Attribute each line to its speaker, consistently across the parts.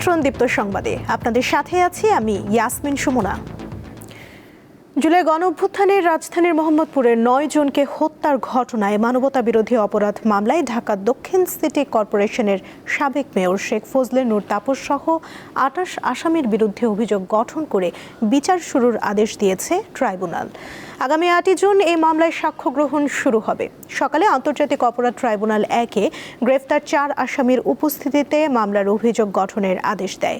Speaker 1: আমন্ত্রণ দীপ্ত সংবাদে। আপনাদের সাথে আছি আমি ইয়াসমিন সুমনা। জুলাই গণঅভ্যুত্থানের রাজধানীর মোহাম্মদপুরের 9 জনকে হত্যার ঘটনায় মানবতা বিরোধী অপরাধ মামলায় ঢাকা দক্ষিণ সিটি কর্পোরেশনের সাবেক মেয়র শেখ ফজলে নূর তাপস সহ 28 আসামির বিরুদ্ধে অভিযোগ গঠন করে বিচার শুরুর আদেশ দিয়েছে ট্রাইব্যুনাল। আগামী 8 জুন এই মামলায় সাক্ষ্য গ্রহণ শুরু হবে। সকালে আন্তর্জাতিক অপরাধ ট্রাইব্যুনাল 1-এ গ্রেফতার 4 আসামির উপস্থিতিতে মামলার অভিযোগ গঠনের আদেশ দেয়।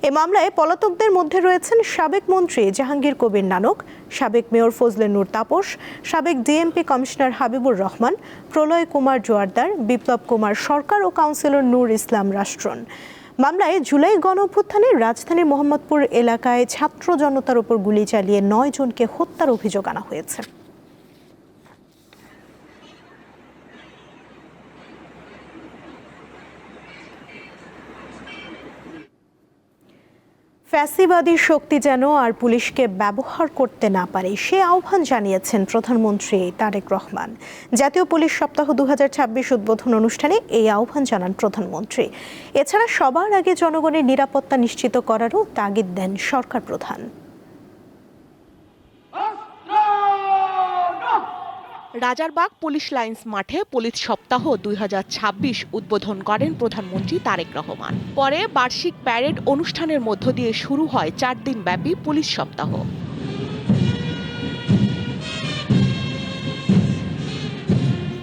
Speaker 1: এ মামলায় পলাতকদের মধ্যে রয়েছেন সাবেক মন্ত্রী জাহাঙ্গীর কবির নানক, সাবেক মেয়র ফজলে নূর তাপস, সাবেক ডিএমপি কমিশনার হাবিবুর রহমান, প্রলয় কুমার জোয়ারদার, বিপ্লব কুমার সরকার ও কাউন্সিলর নূর ইসলাম রাষ্ট্রন। মামলায় জুলাই গণঅভ্যুত্থানে রাজধানীর মোহাম্মদপুর এলাকায় ছাত্র জনতার উপর গুলি চালিয়ে 9 জনকে হত্যার অভিযোগ আনা হয়েছে। ফ্যাসিবাদী শক্তি যেন আর পুলিশকে ব্যবহার করতে না পারে সে আহ্বান জানিয়েছেন প্রধানমন্ত্রী তারেক রহমান। জাতীয় পুলিশ সপ্তাহ 2026 উদ্বোধন অনুষ্ঠানে এই আহ্বান জানান প্রধানমন্ত্রী। এছাড়া সবার আগে জনগণের নিরাপত্তা নিশ্চিত করারও তাগিদ দেন সরকার প্রধান।
Speaker 2: রাজারবাগ পুলিশ লাইন্স মাঠে পুলিশ সপ্তাহ 2026 উদ্বোধন করেন প্রধানমন্ত্রী তারেক রহমান। পরে বার্ষিক প্যারেড অনুষ্ঠানের মধ্য দিয়ে শুরু হয় 4 দিনব্যাপী পুলিশ সপ্তাহ।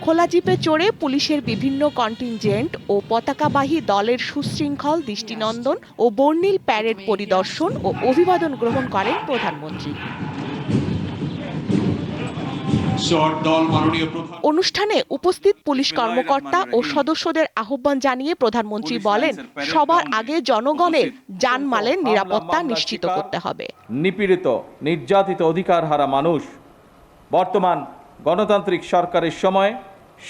Speaker 2: খোলা জিপে চড়ে পুলিশের বিভিন্ন কন্টিনজেন্ট ও পতাকাবাহী দলের সুশৃঙ্খল দৃষ্টিনন্দন ও বর্ণিল প্যারেড পরিদর্শন ও অভিবাদন গ্রহণ করেন প্রধানমন্ত্রী। অনুষ্ঠানে উপস্থিত পুলিশ কর্মকর্তা ও সদস্যদের আহ্বান জানিয়ে প্রধানমন্ত্রী বলেন, সবার আগে জনগণের জানমালের নিরাপত্তা নিশ্চিত করতে হবে।
Speaker 3: নিপীড়িত, নির্যাতিত, অধিকারহারা মানুষ বর্তমান গণতান্ত্রিক সরকারের সময়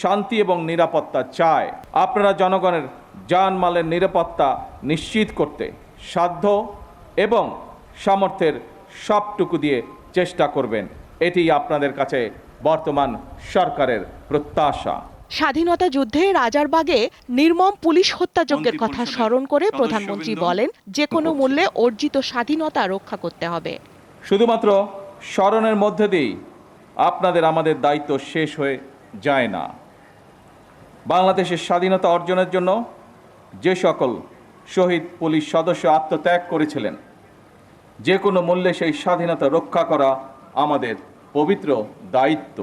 Speaker 3: শান্তি এবং নিরাপত্তা চায়। আপনারা জনগণের জানমালের নিরাপত্তা নিশ্চিত করতে সাধ্য এবং সামর্থ্যের সবটুকু দিয়ে চেষ্টা করবেন। এটি আপনাদের কাছে বর্তমান সরকারের প্রত্যাশা।
Speaker 2: স্বাধীনতা যুদ্ধে রাজারবাগে নির্মম পুলিশ হত্যাযজ্ঞের কথা স্মরণ করে প্রধানমন্ত্রী বলেন, যে কোনো মূল্যে অর্জিত স্বাধীনতা রক্ষা করতে হবে।
Speaker 3: শুধুমাত্র স্মরণের মধ্যে দিয়েই আপনাদের আমাদের দায়িত্ব শেষ হয়ে যায় না। বাংলাদেশের স্বাধীনতা অর্জনের জন্য যে সকল শহীদ পুলিশ সদস্য আত্মত্যাগ করেছিলেন, যে কোনো মূল্যে সেই স্বাধীনতা রক্ষা করা আমাদের পবিত্র দায়িত্ব।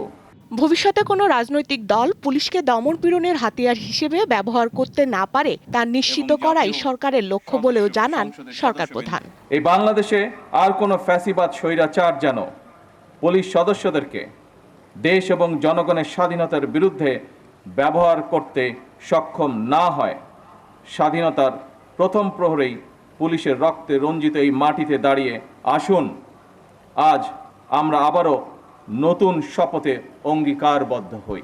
Speaker 2: ভবিষ্যতে কোনো রাজনৈতিক দল পুলিশকে দমনপীড়নের হাতিয়ার হিসেবে ব্যবহার করতে না পারে তা নিশ্চিত করাই সরকারের লক্ষ্য বলেও জানান সরকার প্রধান।
Speaker 3: এই বাংলাদেশে আর কোনো ফ্যাসিবাদ স্বৈরাচার যেন পুলিশ সদস্যদেরকে দেশ এবং জনগণের স্বাধীনতার বিরুদ্ধে ব্যবহার করতে সক্ষম না হয়। স্বাধীনতার প্রথম প্রহরেই পুলিশের রক্তে রঞ্জিত এই মাটিতে দাঁড়িয়ে আসুন আজ আমরা আবারও নতুন শপথে অঙ্গীকারবদ্ধ হই।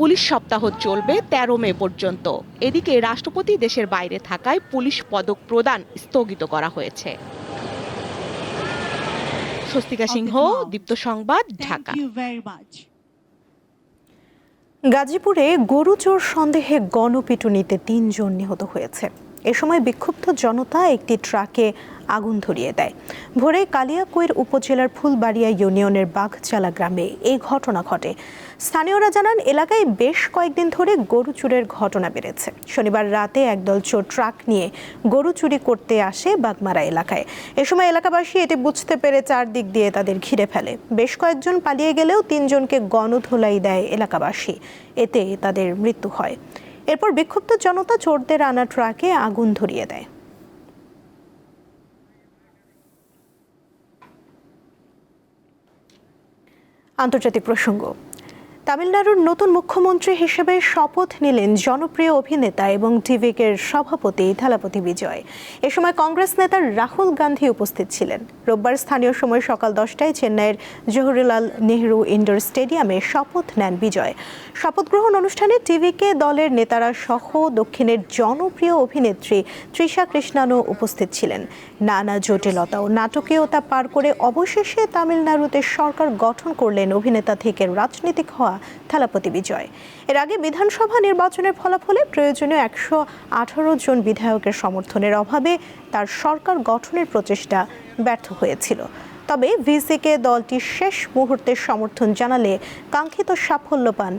Speaker 2: পুলিশ সপ্তাহ চলবে 13 মে পর্যন্ত। এদিকে রাষ্ট্রপতি দেশের বাইরে থাকায় পুলিশ পদক প্রদান স্থগিত করা হয়েছে। স্বস্তিকা সিংহ, দীপ্ত সংবাদ, ঢাকা।
Speaker 1: গাজীপুরে গরু চোর সন্দেহে গণপিটুনিতে 3 জন নিহত হয়েছে। এ সময় বিক্ষুব্ধ জনতা একটি ট্রাকে আগুন ধরিয়ে দেয়। ভোরে কালিয়াকৈর উপজেলার ফুলবাড়িয়া ইউনিয়নের বাঘচালা গ্রামে এই ঘটনা ঘটে। স্থানীয়রা জানান, এলাকায় বেশ কয়েকদিন ধরে গরু চুরের ঘটনা বেড়েছে। শনিবার রাতে একদল চোর ট্রাক নিয়ে গরু চুরি করতে আসে বাগমারা এলাকায়। এ সময় এলাকাবাসী এটি বুঝতে পেরে চারদিক দিয়ে তাদের ঘিরে ফেলে। বেশ কয়েকজন পালিয়ে গেলেও 3 জনকে গণধোলাই দেয় এলাকাবাসী। এতে তাদের মৃত্যু হয়। এরপর বিক্ষুব্ধ জনতা চোরদের আনা ট্রাকে আগুন ধরিয়ে দেয়। আন্তর্জাতিক প্রসঙ্গ। তামিলনাড়ুর নতুন মুখ্যমন্ত্রী হিসেবে শপথ নিলেন জনপ্রিয় অভিনেতা এবং টিভিকের সভাপতি থালাপতি বিজয়। এ সময় কংগ্রেস নেতা রাহুল গান্ধী উপস্থিত ছিলেন। রোববার স্থানীয় সময় সকাল 10টায় চেন্নাইয়ের জওহরলাল নেহরু ইনডোর স্টেডিয়ামে শপথ নেন বিজয়। শপথ গ্রহণ অনুষ্ঠানে টিভিকে দলের নেতারা সহ দক্ষিণের জনপ্রিয় অভিনেত্রী তৃষা কৃষ্ণানও উপস্থিত ছিলেন। নানা জটিলতা ও নাটকীয়তা পার করে অবশেষে তামিলনাড়ুতে সরকার গঠন করলেন অভিনেতা থেকে রাজনীতিক হওয়া হওয়া থালাপতি বিজয়। এর আগে বিধানসভা নির্বাচনের ফলাফলে প্রয়োজনীয় 118 জন বিধায়কের সমর্থনের অভাবে তার সরকার গঠনের প্রচেষ্টা ব্যর্থ হয়েছিল। তবে ভিসিকে দলটি শেষ মুহূর্তে সমর্থন জানালে কাঙ্ক্ষিত সাফল্য পান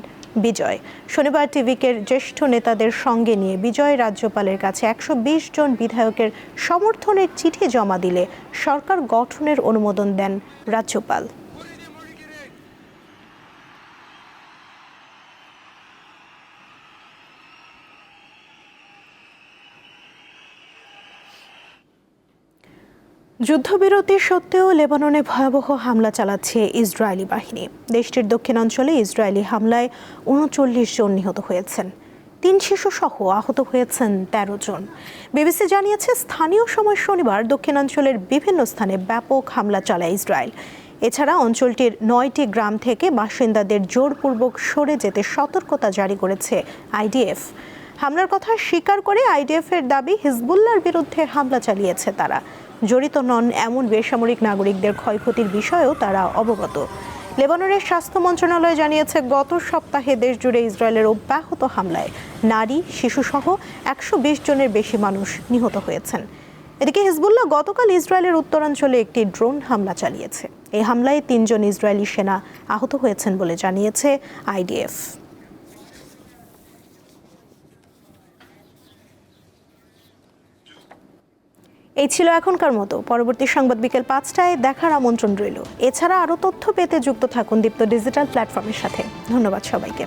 Speaker 1: বিজয়। শনিবার টিভিকের জ্যেষ্ঠ নেতাদের সঙ্গে নিয়ে বিজয় রাজ্যপালের কাছে 120 জন বিধায়কের সমর্থনের চিঠি জমা দিলে সরকার গঠনের অনুমোদন দেন রাজ্যপাল। যুদ্ধবিরতি সত্ত্বেও লেবাননে ভয়াবহ হামলা চালাচ্ছে ইসরায়েলি বাহিনী। দেশটির দক্ষিণাঞ্চলে ইসরায়েলি হামলায় 39 জন নিহত হয়েছেন, 3 শিশু সহ আহত হয়েছেন 13 জন। বিবিসি জানিয়েছে, স্থানীয় সময় শনিবার দক্ষিণাঞ্চলের বিভিন্ন স্থানে ব্যাপক হামলা চালায় ইসরায়েল। এছাড়া অঞ্চলটির 9টি গ্রাম থেকে বাসিন্দাদের জোরপূর্বক সরে যেতে সতর্কতা জারি করেছে আইডিএফ। হামলার কথা স্বীকার করে আইডিএফের দাবি, হিজবুল্লাহর বিরুদ্ধে হামলা চালিয়েছে তারা। জড়িত নন এমন বেসামরিক নাগরিকদের ক্ষয়ক্ষতির বিষয়েও তারা অবগত। লেবাননের স্বাস্থ্য মন্ত্রণালয় জানিয়েছে, গত সপ্তাহে দেশজুড়ে ইসরায়েলের অব্যাহত হামলায় নারী, শিশুসহ 120 জনের বেশি মানুষ নিহত হয়েছেন। এদিকে হিজবুল্লাহ গতকাল ইসরায়েলের উত্তরাঞ্চলে একটি ড্রোন হামলা চালিয়েছে। এই হামলায় 3 জন ইসরায়েলি সেনা আহত হয়েছেন বলে জানিয়েছে আইডিএফ। এই ছিল এখনকার মতো। পরবর্তী সংবাদ বিকেল 5টায় দেখার আমন্ত্রণ রইল। এছাড়া আরও তথ্য পেতে যুক্ত থাকুন দীপ্ত ডিজিটাল প্ল্যাটফর্মের সাথে। ধন্যবাদ সবাইকে।